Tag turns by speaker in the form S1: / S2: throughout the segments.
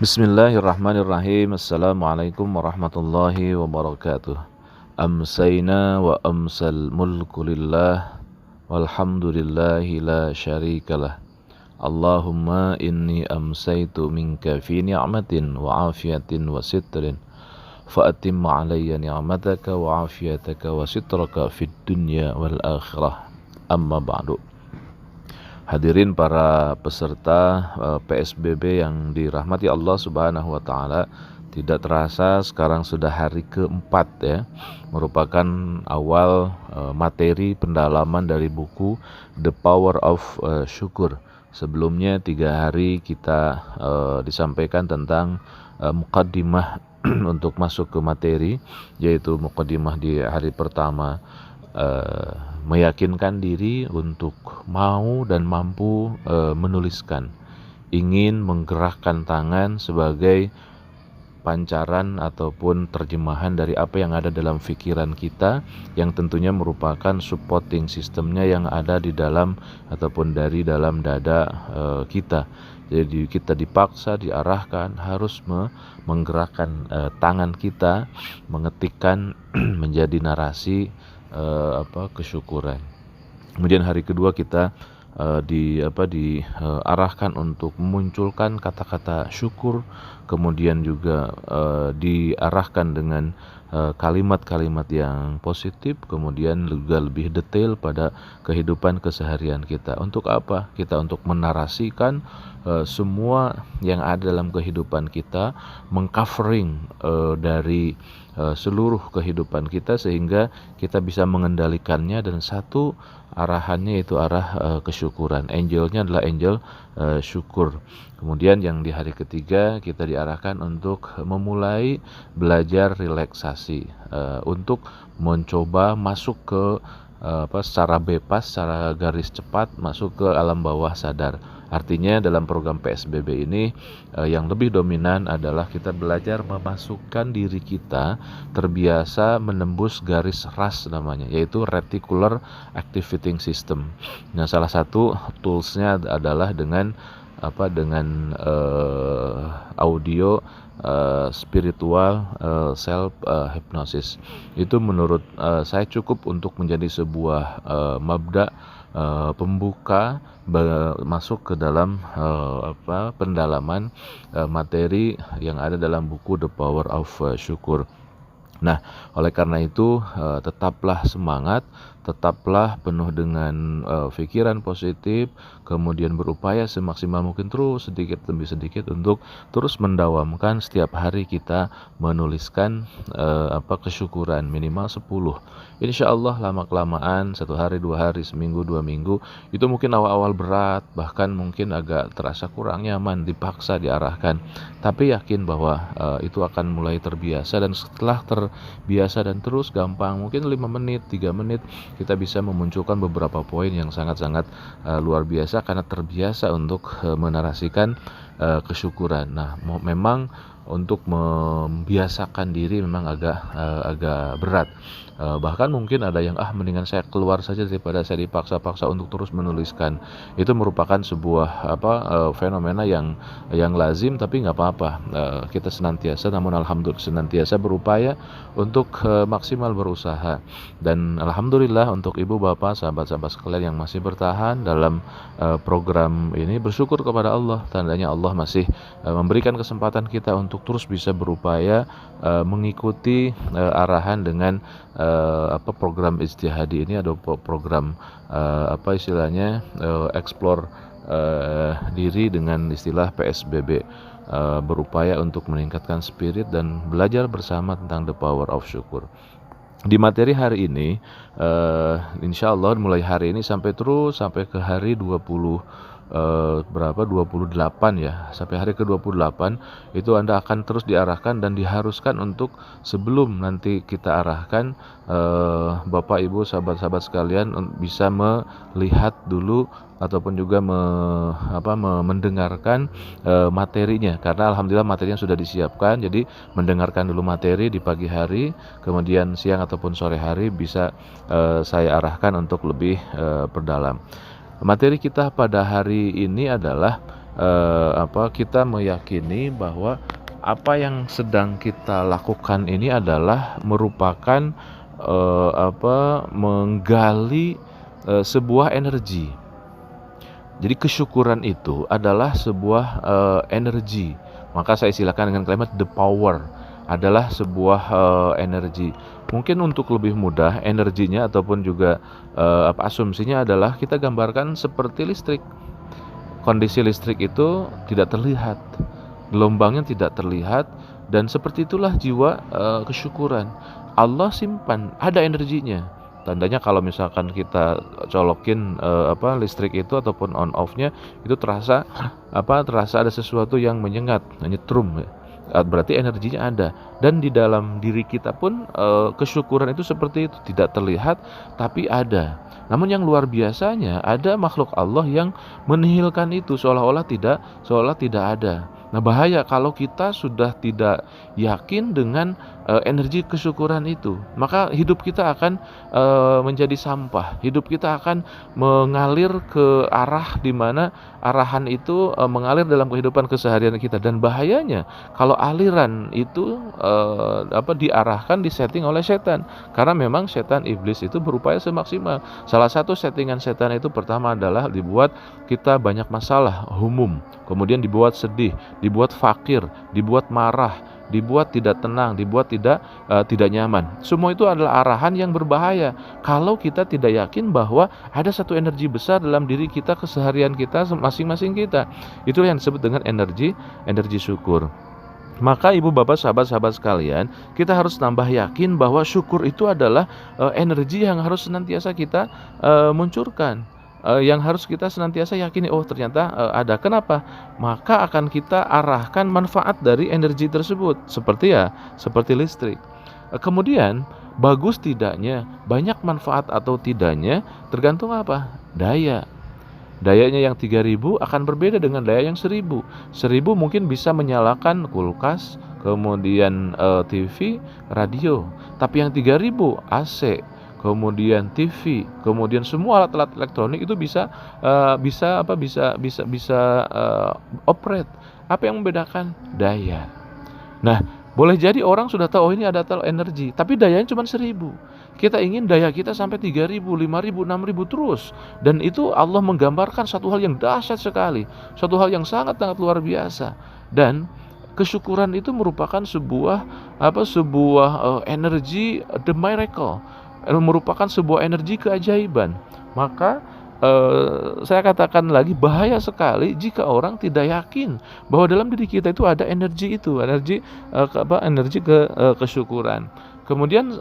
S1: Bismillahirrahmanirrahim. Assalamualaikum warahmatullahi wabarakatuh. Amsayna wa amsal mulku lillah walhamdulillahi la syarikalah. Allahumma inni amsaytu minka fi ni'matin wa afiyatin wa sitrin fa'atimma alayya ni'mataka wa afiyataka wa sitraka fid dunya wal akhirah. Amma ba'du. Hadirin para peserta PSBB yang dirahmati Allah Subhanahu wa taala, tidak terasa sekarang sudah hari keempat ya, merupakan awal materi pendalaman dari buku The Power of Syukur. Sebelumnya 3 hari kita disampaikan tentang muqaddimah untuk masuk ke materi, yaitu muqaddimah di hari pertama, meyakinkan diri untuk mau dan mampu menuliskan, ingin menggerakkan tangan sebagai pancaran ataupun terjemahan dari apa yang ada dalam pikiran kita, yang tentunya merupakan supporting sistemnya yang ada di dalam ataupun dari dalam dada kita. Jadi kita dipaksa, diarahkan harus menggerakkan tangan kita, mengetikkan menjadi narasi kesyukuran. Kemudian hari kedua kita diarahkan untuk memunculkan kata-kata syukur, kemudian juga diarahkan dengan kalimat-kalimat yang positif, kemudian juga lebih detail pada kehidupan keseharian kita. Untuk apa? Kita untuk menarasikan semua yang ada dalam kehidupan kita, mengcovering dari seluruh kehidupan kita sehingga kita bisa mengendalikannya, dan satu arahannya itu arah kesyukuran. Angelnya adalah angel syukur. Kemudian yang di hari ketiga kita diarahkan untuk memulai belajar relaksasi, untuk mencoba masuk ke secara bebas, secara garis cepat masuk ke alam bawah sadar. Artinya dalam program PSBB ini yang lebih dominan adalah kita belajar memasukkan diri kita terbiasa menembus garis RAS namanya, yaitu Reticular Activating System. Nah, salah satu toolsnya adalah dengan audio spiritual self hypnosis. Itu menurut saya cukup untuk menjadi sebuah mabda pembuka masuk ke dalam pendalaman materi yang ada dalam buku The Power of Syukur. Nah, oleh karena itu tetaplah semangat, tetaplah penuh dengan pikiran positif, kemudian berupaya semaksimal mungkin terus sedikit demi sedikit untuk terus mendawamkan setiap hari kita menuliskan kesyukuran minimal 10. Insya Allah lama-kelamaan, 1 hari, 2 hari, seminggu, 2 minggu, itu mungkin awal-awal berat, bahkan mungkin agak terasa kurang nyaman, dipaksa, diarahkan. Tapi yakin bahwa itu akan mulai terbiasa, dan setelah terbiasa dan terus gampang, mungkin 5 menit, 3 menit, kita bisa memunculkan beberapa poin yang sangat-sangat luar biasa karena terbiasa untuk menarasikan kesyukuran. Nah, memang untuk membiasakan diri memang agak berat. Bahkan mungkin ada yang mendingan saya keluar saja daripada saya dipaksa-paksa untuk terus menuliskan. Itu merupakan sebuah fenomena yang lazim, tapi nggak apa-apa. Kita senantiasa, namun alhamdulillah senantiasa berupaya untuk maksimal berusaha. Dan alhamdulillah untuk ibu bapak, sahabat-sahabat sekalian yang masih bertahan dalam program ini, bersyukur kepada Allah. Tandanya Allah masih memberikan kesempatan kita untuk terus bisa berupaya mengikuti arahan dengan program ijtihadi ini. Ada program explore diri dengan istilah PSBB, berupaya untuk meningkatkan spirit dan belajar bersama tentang the power of syukur. Di materi hari ini insya Allah mulai hari ini sampai ke hari 28 ya, sampai hari ke-28 itu Anda akan terus diarahkan dan diharuskan untuk sebelum nanti kita arahkan, Bapak Ibu sahabat-sahabat sekalian bisa melihat dulu ataupun juga mendengarkan materinya, karena alhamdulillah materinya sudah disiapkan. Jadi mendengarkan dulu materi di pagi hari, kemudian siang ataupun sore hari bisa saya arahkan untuk lebih perdalam. Materi kita pada hari ini adalah kita meyakini bahwa apa yang sedang kita lakukan ini adalah merupakan menggali sebuah energi. Jadi kesyukuran itu adalah sebuah energi. Maka saya silakan dengan kalimat the power adalah sebuah energi. Mungkin untuk lebih mudah energinya ataupun juga asumsinya adalah kita gambarkan seperti listrik. Kondisi listrik itu tidak terlihat, gelombangnya tidak terlihat, dan seperti itulah jiwa kesyukuran. Allah simpan, ada energinya. Tandanya kalau misalkan kita colokin listrik itu ataupun on off-nya itu terasa ada sesuatu yang menyengat, nyetrum. Berarti energinya ada. Dan di dalam diri kita pun kesyukuran itu seperti itu, tidak terlihat tapi ada. Namun yang luar biasanya ada makhluk Allah yang menihilkan itu seolah-olah tidak ada. Nah, bahaya kalau kita sudah tidak yakin dengan energi kesyukuran itu, maka hidup kita akan menjadi sampah. Hidup kita akan mengalir ke arah di mana arahan itu mengalir dalam kehidupan keseharian kita. Dan bahayanya kalau aliran itu diarahkan, disetting oleh setan. Karena memang setan iblis itu berupaya semaksimal. Salah satu settingan setan itu pertama adalah dibuat kita banyak masalah umum, kemudian dibuat sedih, dibuat fakir, dibuat marah, dibuat tidak tenang, dibuat tidak nyaman. Semua itu adalah arahan yang berbahaya kalau kita tidak yakin bahwa ada satu energi besar dalam diri kita, keseharian kita, masing-masing kita. Itulah yang disebut dengan energi syukur. Maka ibu bapak, sahabat-sahabat sekalian, kita harus tambah yakin bahwa syukur itu adalah energi yang harus senantiasa kita munculkan. Yang harus kita senantiasa yakini, oh ternyata ada. Kenapa? Maka akan kita arahkan manfaat dari energi tersebut, seperti listrik. Kemudian bagus tidaknya, banyak manfaat atau tidaknya tergantung apa? Dayanya yang 3000 akan berbeda dengan daya yang 1000. 1000 mungkin bisa menyalakan kulkas, kemudian TV, radio. Tapi yang 3000 AC, kemudian TV, kemudian semua alat-alat elektronik itu bisa operate. Apa yang membedakan? Daya. Nah, boleh jadi orang sudah tahu ini ada energi, tapi dayanya cuma 1000. Kita ingin daya kita sampai 3000, 5000, 6000 terus. Dan itu Allah menggambarkan satu hal yang dahsyat sekali, satu hal yang sangat-sangat luar biasa. Dan kesyukuran itu merupakan sebuah energi, the miracle, merupakan sebuah energi keajaiban. Maka saya katakan lagi, bahaya sekali jika orang tidak yakin bahwa dalam diri kita itu ada energi kesyukuran. Kemudian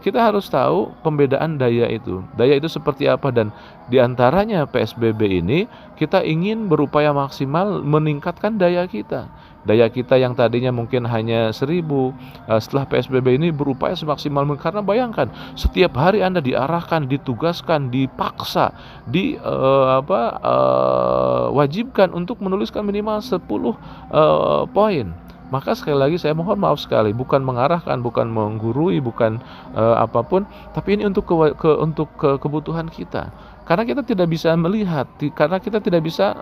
S1: kita harus tahu pembedaan daya itu. Daya itu seperti apa, dan diantaranya PSBB ini kita ingin berupaya maksimal meningkatkan daya kita. Daya kita yang tadinya mungkin hanya 1000, setelah PSBB ini berupaya semaksimal mungkin. Karena bayangkan, setiap hari Anda diarahkan, ditugaskan, dipaksa, wajibkan untuk menuliskan minimal 10 poin. Maka sekali lagi saya mohon maaf sekali, bukan mengarahkan, bukan menggurui, bukan apapun, tapi ini untuk kebutuhan kita. Karena kita tidak bisa melihat, karena kita tidak bisa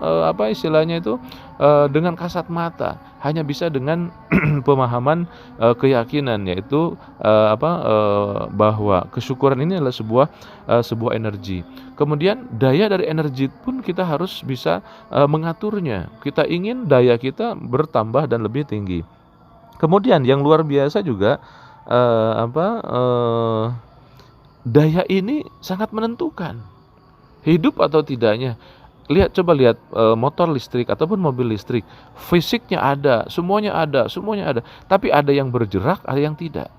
S1: dengan kasat mata, hanya bisa dengan pemahaman keyakinan, yaitu bahwa kesyukuran ini adalah sebuah energi. Kemudian daya dari energi pun kita harus bisa mengaturnya. Kita ingin daya kita bertambah dan lebih tinggi. Kemudian yang luar biasa juga daya ini sangat menentukan hidup atau tidaknya. Coba lihat motor listrik ataupun mobil listrik, fisiknya ada, semuanya ada. Tapi ada yang bergerak, ada yang tidak.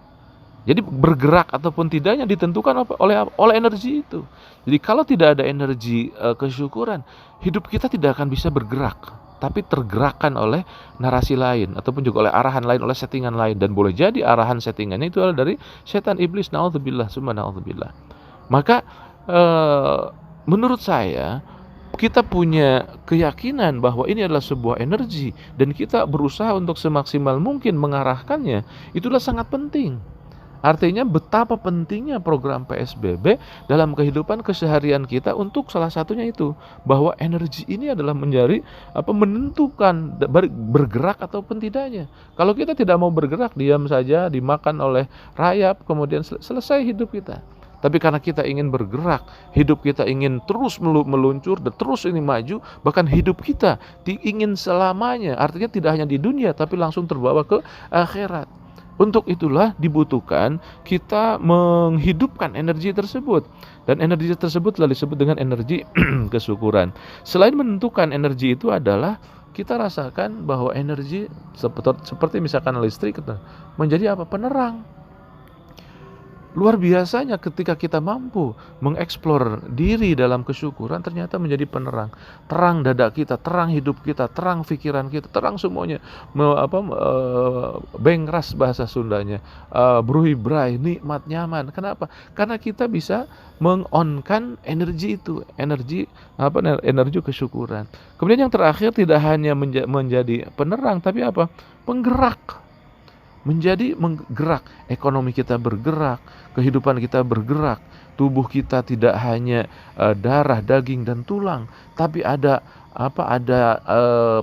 S1: Jadi bergerak ataupun tidaknya ditentukan oleh energi itu. Jadi kalau tidak ada energi kesyukuran, hidup kita tidak akan bisa bergerak, tapi tergerakkan oleh narasi lain ataupun juga oleh arahan lain, oleh settingan lain. Dan boleh jadi arahan settingannya itu adalah dari setan iblis, naudzubillah, summa naudzubillah. Maka menurut saya, kita punya keyakinan bahwa ini adalah sebuah energi dan kita berusaha untuk semaksimal mungkin mengarahkannya, itulah sangat penting. Artinya betapa pentingnya program PSBB dalam kehidupan keseharian kita untuk salah satunya itu, bahwa energi ini adalah menjadi menentukan bergerak ataupun tidaknya. Kalau kita tidak mau bergerak, diam saja, dimakan oleh rayap, kemudian selesai hidup kita. Tapi karena kita ingin bergerak, hidup kita ingin terus meluncur dan terus ini maju, bahkan hidup kita ingin selamanya, artinya tidak hanya di dunia tapi langsung terbawa ke akhirat. Untuk itulah dibutuhkan kita menghidupkan energi tersebut. Dan energi tersebut telah disebut dengan energi kesyukuran. Selain menentukan energi itu adalah kita rasakan bahwa energi seperti misalkan listrik menjadi apa? Penerang. Luar biasanya ketika kita mampu mengeksplor diri dalam kesyukuran, ternyata menjadi penerang. Terang dada kita, terang hidup kita, terang pikiran kita, terang semuanya. Bengras bahasa Sundanya, bruhibrai, nikmat, nyaman. Kenapa? Karena kita bisa mengonkan energi itu, energi kesyukuran. Kemudian yang terakhir tidak hanya menjadi penerang, tapi apa? Penggerak. Menjadi menggerak, ekonomi kita bergerak, kehidupan kita bergerak, tubuh kita tidak hanya darah, daging dan tulang, tapi ada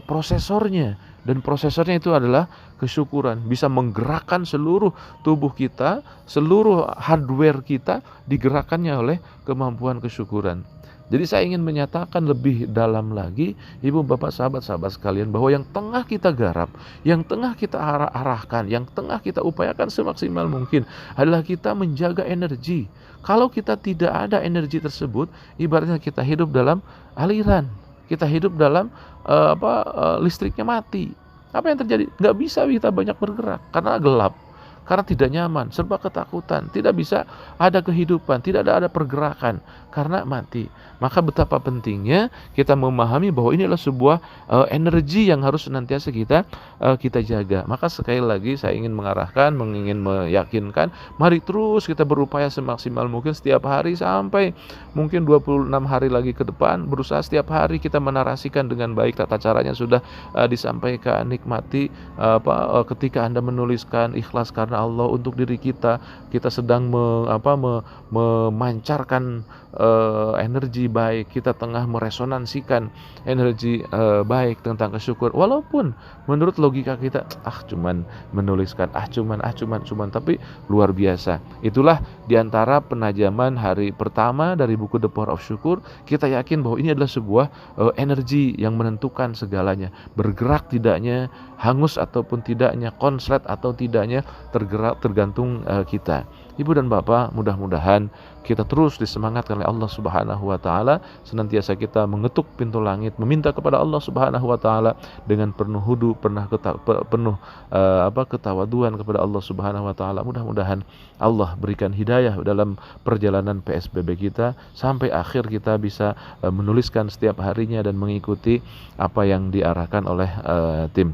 S1: prosesornya, dan prosesornya itu adalah kesyukuran, bisa menggerakkan seluruh tubuh kita, seluruh hardware kita digerakkannya oleh kemampuan kesyukuran. Jadi saya ingin menyatakan lebih dalam lagi, ibu bapak sahabat-sahabat sekalian, bahwa yang tengah kita garap, yang tengah kita arahkan, yang tengah kita upayakan semaksimal mungkin adalah kita menjaga energi. Kalau kita tidak ada energi tersebut, ibaratnya kita hidup dalam aliran, kita hidup dalam listriknya mati. Apa yang terjadi? Nggak bisa kita banyak bergerak karena gelap. Karena tidak nyaman, serba ketakutan, tidak bisa ada kehidupan, tidak ada pergerakan karena mati. Maka betapa pentingnya kita memahami bahwa ini adalah sebuah energi yang harus senantiasa kita jaga. Maka sekali lagi saya ingin mengarahkan, ingin meyakinkan, mari terus kita berupaya semaksimal mungkin setiap hari sampai mungkin 26 hari lagi ke depan, berusaha setiap hari kita menarasikan dengan baik, tata caranya sudah disampaikan. Nikmati ketika Anda menuliskan ikhlas karena Allah untuk diri kita sedang memancarkan energi baik, kita tengah meresonansikan energi baik tentang kesyukur, walaupun menurut logika kita cuman menuliskan cuman, tapi luar biasa. Itulah diantara penajaman hari pertama dari buku The Power of Syukur. Kita yakin bahwa ini adalah sebuah energi yang menentukan segalanya, bergerak tidaknya, hangus ataupun tidaknya, konslet atau tidaknya, tergantung kita. Ibu dan Bapak, mudah-mudahan kita terus disemangatkan oleh Allah Subhanahu wa taala, senantiasa kita mengetuk pintu langit, meminta kepada Allah Subhanahu wa taala dengan penuh hudu, ketawaduan kepada Allah Subhanahu wa taala. Mudah-mudahan Allah berikan hidayah dalam perjalanan PSBB kita sampai akhir kita bisa menuliskan setiap harinya dan mengikuti apa yang diarahkan oleh tim.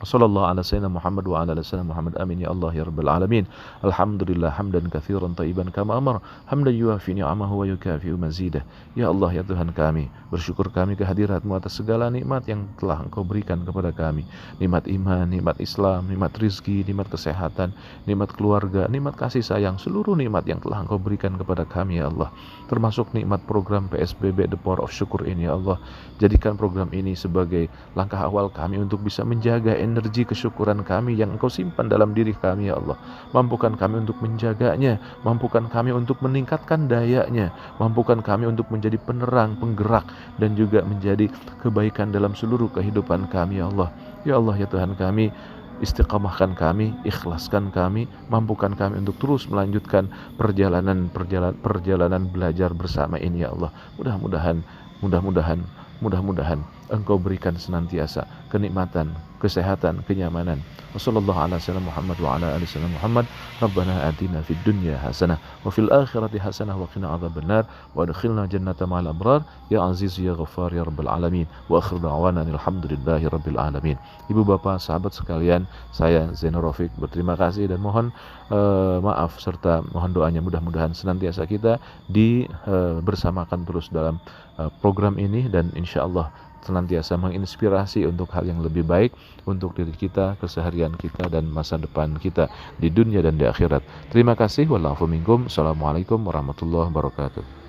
S1: Sallallahu ala sayyidina Muhammad wa ala sayyidina Muhammad, amin ya Allah ya rabbal alamin. Alhamdulillah hamdan katsiran thayyiban kama amar, hamdan yuafi ni'amahu wa yukafi'u mazidah. Ya Allah ya Tuhan kami, bersyukur kami kehadirat-Mu atas segala nikmat yang telah Engkau berikan kepada kami. Nikmat iman, nikmat Islam, nikmat rizki, nikmat kesehatan, nikmat keluarga, nikmat kasih sayang, seluruh nikmat yang telah Engkau berikan kepada kami ya Allah. Termasuk nikmat program PSBB The Power of Syukur ini ya Allah. Jadikan program ini sebagai langkah awal kami untuk bisa menjaga energi kesyukuran kami yang Engkau simpan dalam diri kami ya Allah. Mampukan kami untuk menjaganya, mampukan kami untuk meningkatkan dayanya, mampukan kami untuk menjadi penerang, penggerak, dan juga menjadi kebaikan dalam seluruh kehidupan kami ya Allah. Ya Allah ya Tuhan kami, istiqamahkan kami, ikhlaskan kami, mampukan kami untuk terus melanjutkan perjalanan belajar bersama ini ya Allah. Mudah-mudahan Engkau berikan senantiasa kenikmatan, kesehatan, kenyamanan. Wassallallahu ala sayyidina Muhammad wa ala ali sayyidina Muhammad. Rabbana atina fid dunya hasanah wa fil akhirati hasanah wa qina adzabannar wa adkhilna jannata ma'al abrar ya aziz ya ghaffar ya rabbal alamin. Wa akhiru da'wana alhamdulillahi rabbil alamin. Ibu bapak sahabat sekalian, saya Zainur Rafiq berterima kasih dan mohon maaf serta mohon doanya, mudah-mudahan senantiasa kita bersamakan terus dalam program ini, dan insyaallah senantiasa menginspirasi untuk hal yang lebih baik untuk diri kita, keseharian kita, dan masa depan kita di dunia dan di akhirat. Terima kasih. Wallaahu minkum. Assalamualaikum warahmatullahi wabarakatuh.